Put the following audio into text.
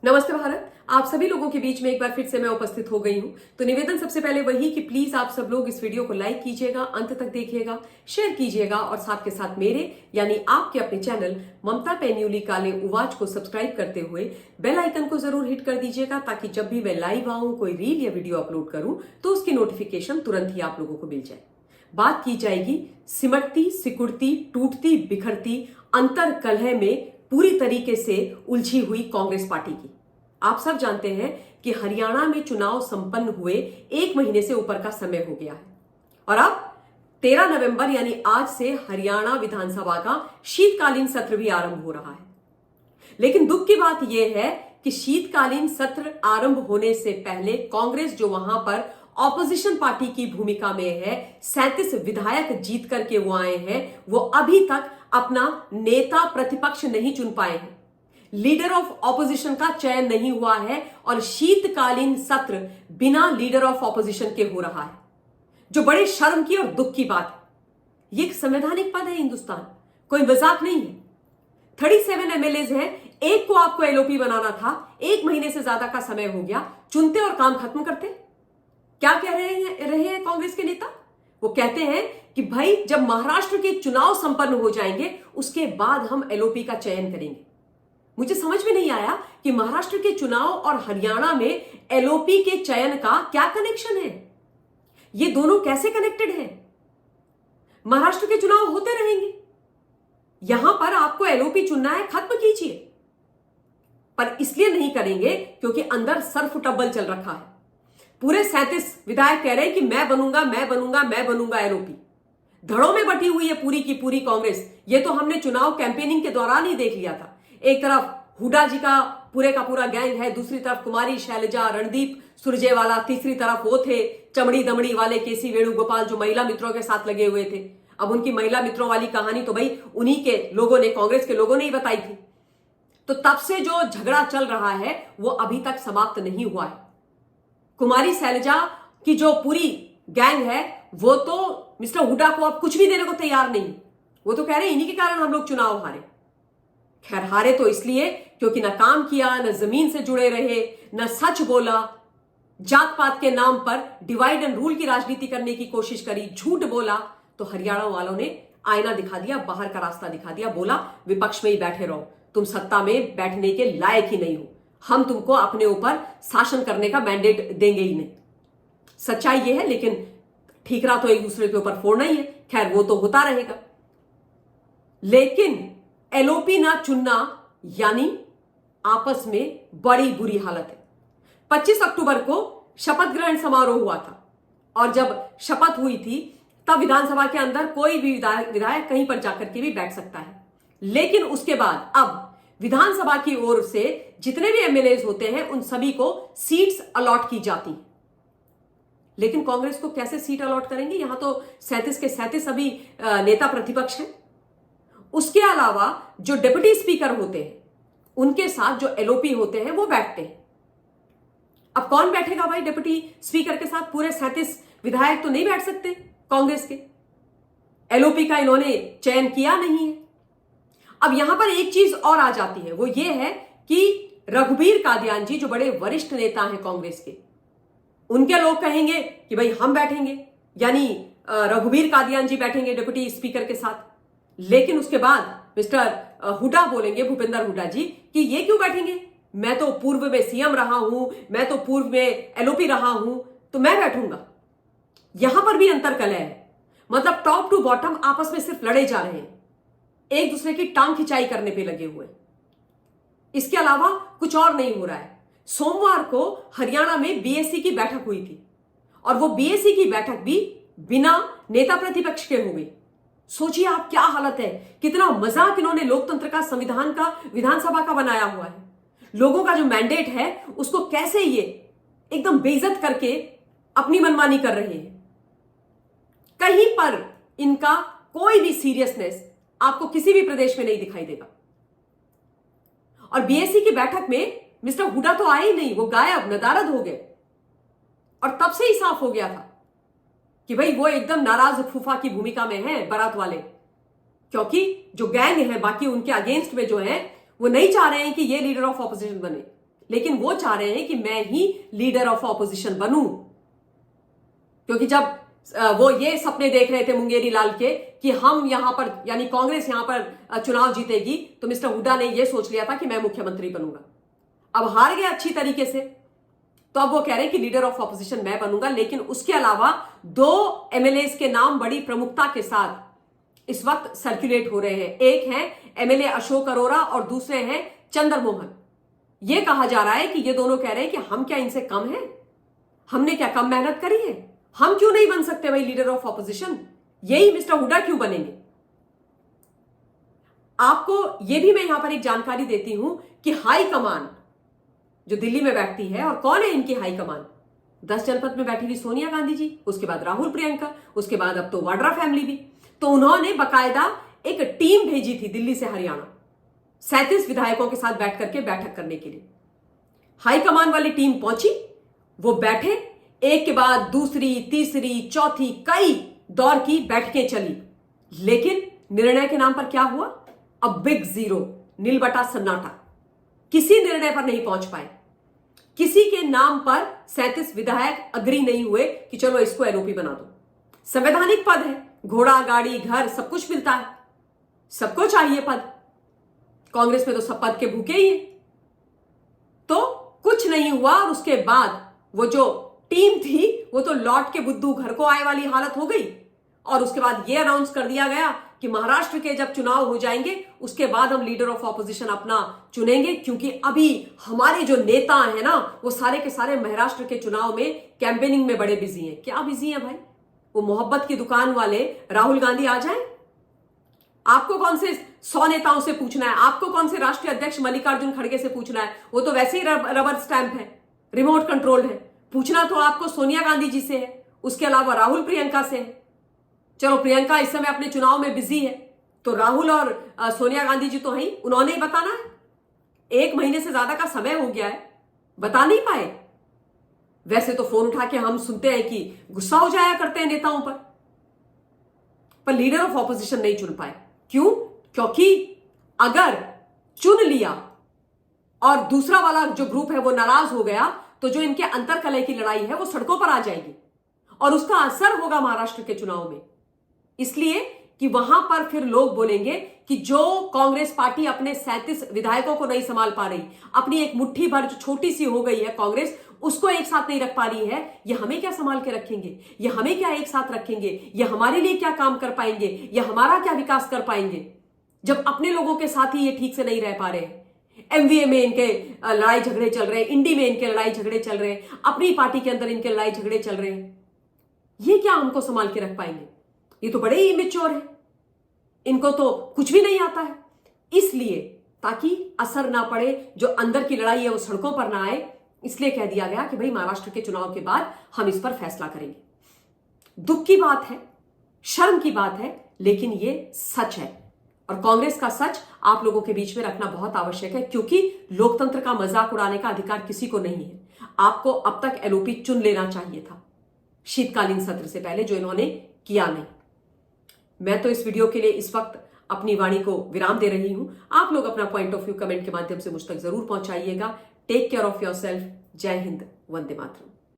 नमस्ते भारत। आप सभी लोगों के बीच में एक बार फिर से मैं उपस्थित हो गई हूं। तो निवेदन सबसे पहले वही कि प्लीज आप सब लोग इस वीडियो को लाइक कीजिएगा, अंत तक देखिएगा, शेयर कीजिएगा और साथ के साथ मेरे यानी आपके अपने चैनल ममता पेन्यूली काले उवाच को सब्सक्राइब करते हुए बेल आइकन को जरूर हिट कर दीजिएगा, ताकि जब भी मैं लाइव आऊं, कोई रील या वीडियो अपलोड करूं तो उसकी नोटिफिकेशन तुरंत ही आप लोगों को मिल जाए। बात की जाएगी सिमटती, सिकुड़ती, टूटती, बिखरती, अंतर कलह में पूरी तरीके से उलझी हुई कांग्रेस पार्टी की। आप सब जानते हैं कि हरियाणा में चुनाव संपन्न हुए 1 महीने से ऊपर का समय हो गया है और अब 13 नवंबर यानी आज से हरियाणा विधानसभा का शीतकालीन सत्र भी आरंभ हो रहा है। लेकिन दुख की बात यह है कि शीतकालीन सत्र आरंभ होने से पहले कांग्रेस जो वहां पर ऑपोजिशन पार्टी की भूमिका में है, 37 विधायक जीत करके वो आए हैं, वो अभी तक अपना नेता प्रतिपक्ष नहीं चुन पाए हैं। लीडर ऑफ ऑपोजिशन का चयन नहीं हुआ है और शीतकालीन सत्र बिना लीडर ऑफ ऑपोजिशन के हो रहा है, जो बड़े शर्म की और दुख की बात है। ये एक संवैधानिक पद है हिंदुस्तान, कोई मजाक नहीं है। 37 एमएलएज हैं, एक को आपको एलओपी बनाना था, 1 महीने से ज्यादा का समय हो गया, चुनते और काम खत्म करते। क्या कह रहे हैं कांग्रेस के नेता? वो कहते हैं कि भाई जब महाराष्ट्र के चुनाव संपन्न हो जाएंगे उसके बाद हम एलओपी का चयन करेंगे। मुझे समझ में नहीं आया कि महाराष्ट्र के चुनाव और हरियाणा में एलओपी के चयन का क्या कनेक्शन है। ये दोनों कैसे कनेक्टेड हैं? महाराष्ट्र के चुनाव होते रहेंगे, यहां पर आपको एलओपी चुनना है, खत्म कीजिए। पर इसलिए नहीं करेंगे क्योंकि अंदर सरफुटब्बल चल रखा है। पूरे 37 विधायक कह रहे हैं कि मैं बनूंगा एलओपी। धड़ों में बटी हुई है पूरी की पूरी कांग्रेस। ये तो हमने चुनाव कैंपेनिंग के दौरान ही देख लिया था। एक तरफ हुड्डा जी का पूरा गैंग है, दूसरी तरफ कुमारी शैलजा, रणदीप सुरजेवाला, तीसरी तरफ वो थे चमड़ी दमड़ी वाले केसी वेणुगोपाल जो महिला मित्रों के साथ लगे हुए थे। अब उनकी महिला मित्रों वाली कहानी तो भाई उन्हीं के लोगों ने, कांग्रेस के लोगों ने ही बताई थी। तो तब से जो झगड़ा चल रहा है वो अभी तक समाप्त नहीं हुआ है। कुमारी शैलजा की जो पूरी गैंग है वो तो मिस्टर हुड्डा को अब कुछ भी देने को तैयार नहीं। वो तो कह रहे हैं इन्हीं के कारण हम लोग चुनाव हारे। खैर, हारे तो इसलिए क्योंकि ना काम किया, ना जमीन से जुड़े रहे, ना सच बोला, जात पात के नाम पर डिवाइड एंड रूल की राजनीति करने की कोशिश करी, झूठ बोला। तो हरियाणा वालों ने आईना दिखा दिया, बाहर का रास्ता दिखा दिया, बोला विपक्ष में ही बैठे रहो, तुम सत्ता में बैठने के लायक ही नहीं हो, हम तुमको अपने ऊपर शासन करने का मैंडेट देंगे ही नहीं। सच्चाई यह है, लेकिन ठीकरा तो एक दूसरे के ऊपर फोड़ना ही है। खैर, वो तो होता रहेगा। लेकिन एलओपी ना चुनना यानी आपस में बड़ी बुरी हालत है। 25 अक्टूबर को शपथ ग्रहण समारोह हुआ था और जब शपथ हुई थी तब विधानसभा के अंदर कोई भी विधायक कहीं पर जाकर के भी बैठ सकता है। लेकिन उसके बाद अब विधानसभा की ओर से जितने भी एमएलए होते हैं उन सभी को सीट्स अलॉट की जाती हैं। लेकिन कांग्रेस को कैसे सीट अलॉट करेंगे? यहां तो 37 के 37 अभी नेता प्रतिपक्ष हैं। उसके अलावा जो डिप्टी स्पीकर होते हैं उनके साथ जो एलओपी होते हैं वो बैठते हैं। अब कौन बैठेगा भाई डिप्टी स्पीकर के साथ? पूरे 37 विधायक तो नहीं बैठ सकते कांग्रेस के। एलओपी का इन्होंने चयन किया नहीं है। अब यहां पर एक चीज और आ जाती है, वो ये है कि रघुबीर कादियान जी जो बड़े वरिष्ठ नेता हैं कांग्रेस के, उनके लोग कहेंगे कि भाई हम बैठेंगे, यानी रघुबीर कादियान जी बैठेंगे डिप्टी स्पीकर के साथ। लेकिन उसके बाद मिस्टर हुड्डा बोलेंगे, भूपेंद्र हुड्डा जी, कि ये क्यों बैठेंगे? मैं तो पूर्व में सीएम रहा हूं, मैं तो पूर्व में एलओपी रहा हूं, तो मैं बैठूंगा। यहां पर भी अंतर कलह है। मतलब टॉप टू बॉटम आपस में सिर्फ लड़े जा रहे हैं, एक दूसरे की टांग खिंचाई करने पे लगे हुए। इसके अलावा कुछ और नहीं हो रहा है। सोमवार को हरियाणा में बीएससी की बैठक हुई थी और वो बीएससी की बैठक भी बिना नेता प्रतिपक्ष के हो गई। सोचिए आप क्या हालत है, कितना मजाक इन्होंने लोकतंत्र का, संविधान का, विधानसभा का बनाया हुआ है। लोगों का जो मैंडेट है उसको कैसे ये एकदम बेइज्जत करके अपनी मनमानी कर रहे हैं। कहीं पर इनका कोई भी सीरियसनेस आपको किसी भी प्रदेश में नहीं दिखाई देगा। और बीएससी की बैठक में मिस्टर हुड्डा तो आए ही नहीं, वो गायब, नदारद हो गए। और तब से ही साफ हो गया था कि भाई वो एकदम नाराज फूफा की भूमिका में है, बारात वाले। क्योंकि जो गैंग है बाकी उनके अगेंस्ट में जो है वो नहीं चाह रहे हैं कि ये लीडर ऑफ ऑपोजिशन बने। लेकिन वो चाह रहे हैं कि मैं ही लीडर ऑफ ऑपोजिशन बनूं, क्योंकि जब वो ये सपने देख रहे थे मुंगेरी लाल के कि हम यहां पर यानी कांग्रेस यहां पर चुनाव जीतेगी, तो मिस्टर हुड्डा ने यह सोच लिया था कि मैं मुख्यमंत्री बनूंगा। अब हार गया अच्छी तरीके से, तो अब वो कह रहे हैं कि लीडर ऑफ ऑपोजिशन मैं बनूंगा। लेकिन उसके अलावा 2 एमएलएस के नाम बड़ी प्रमुखता के साथ इस वक्त सर्कुलेट हो रहे हैं। एक है एमएलए अशोक अरोरा और दूसरे हैं चंद्रमोहन। यह कहा जा रहा है कि ये दोनों कह रहे हैं कि हम क्या इनसे कम हैं, हमने क्या कम मेहनत करी है, हम क्यों नहीं बन सकते भाई लीडर ऑफ ऑपोजिशन, यही मिस्टर हुड्डा क्यों बनेंगे। आपको यह भी मैं यहां पर एक जानकारी देती हूं कि हाई कमान जो दिल्ली में बैठती है, और कौन है इनकी हाई कमान, 10 जनपद में बैठी हुई सोनिया गांधी जी, उसके बाद राहुल प्रियंका, उसके बाद अब तो वाड्रा फैमिली भी। तो उन्होंने बकायदा एक टीम भेजी थी दिल्ली से हरियाणा 37 विधायकों के साथ बैठ करके बैठक करने के लिए। हाईकमान वाली टीम पहुंची, वो बैठे, एक के बाद दूसरी, तीसरी, चौथी, कई दौर की बैठकें चली, लेकिन निर्णय के नाम पर क्या हुआ, अब बिग जीरो, नील बटा सन्नाटा, किसी निर्णय पर नहीं पहुंच पाए। किसी के नाम पर 37 विधायक अग्री नहीं हुए कि चलो इसको एलओपी बना दो। संवैधानिक पद है, घोड़ा, गाड़ी, घर सब कुछ मिलता है, सबको चाहिए पद। कांग्रेस में तो सब पद के भूखे ही हैं। तो कुछ नहीं हुआ, और उसके बाद वो जो टीम थी वो तो लौट के बुद्धू घर को आए वाली हालत हो गई। और उसके बाद ये अनाउंस कर दिया गया कि महाराष्ट्र के जब चुनाव हो जाएंगे उसके बाद हम लीडर ऑफ ऑपोजिशन अपना चुनेंगे, क्योंकि अभी हमारे जो नेता हैं ना वो सारे के सारे महाराष्ट्र के चुनाव में कैंपेनिंग में बड़े बिजी हैं। क्या बिजी हैं भाई, वो मोहब्बत की दुकान वाले राहुल गांधी आ जाएं? आपको कौन से 100 नेताओं से पूछना है, आपको कौन से राष्ट्रीय अध्यक्ष मल्लिकार्जुन खड़गे से पूछना है, वो तो वैसे ही रबर स्टैंप है, रिमोट कंट्रोल्ड है। पूछना तो आपको सोनिया गांधी जी से है, उसके अलावा राहुल प्रियंका से है। चलो प्रियंका इस समय अपने चुनाव में बिजी है, तो राहुल और सोनिया गांधी जी तो हैं, उन्होंने ही बताना है। 1 महीने से ज्यादा का समय हो गया है, बता नहीं पाए। वैसे तो फोन उठा के हम सुनते हैं कि गुस्सा हो जाया करते हैं नेताओं पर लीडर ऑफ ऑपोजिशन नहीं चुन पाए। क्यों? क्योंकि अगर चुन लिया और दूसरा वाला जो ग्रुप है वो नाराज हो गया, तो जो इनके अंतरकलह की लड़ाई है वो सड़कों पर आ जाएगी, और उसका असर होगा महाराष्ट्र के चुनाव में। इसलिए कि वहां पर फिर लोग बोलेंगे कि जो कांग्रेस पार्टी अपने 37 विधायकों को नहीं संभाल पा रही, अपनी एक मुट्ठी भर जो छोटी सी हो गई है कांग्रेस, उसको एक साथ नहीं रख पा रही है, ये हमें क्या संभाल के रखेंगे, ये हमें क्या एक साथ रखेंगे, ये हमारे लिए क्या काम कर पाएंगे, ये हमारा क्या विकास कर पाएंगे, जब अपने लोगों के साथ ही ये ठीक से नहीं रह पा रहे। एमवीए में इनके लड़ाई झगड़े चल रहे हैं, इंडी में इनके लड़ाई झगड़े चल रहे हैं, अपनी पार्टी के अंदर इनके लड़ाई झगड़े चल रहे हैं, ये क्या हमको संभाल के रख पाएंगे? ये तो बड़े ही इमेच्योर है, इनको तो कुछ भी नहीं आता है। इसलिए ताकि असर ना पड़े, जो अंदर की लड़ाई है वो सड़कों पर ना आए, इसलिए कह दिया गया कि भाई महाराष्ट्र के चुनाव के बाद हम इस पर फैसला करेंगे। दुख की बात है, शर्म की बात है, लेकिन ये सच है, और कांग्रेस का सच आप लोगों के बीच में रखना बहुत आवश्यक है, क्योंकि लोकतंत्र का मजाक उड़ाने का अधिकार किसी को नहीं है। आपको अब तक एलओपी चुन लेना चाहिए था शीतकालीन सत्र से पहले, जो इन्होंने किया नहीं। मैं तो इस वीडियो के लिए इस वक्त अपनी वाणी को विराम दे रही हूं। आप लोग अपना पॉइंट ऑफ व्यू कमेंट के माध्यम से मुझ तक जरूर पहुंचाइएगा। Take care of yourself. जय हिंद, वंदे मातरम।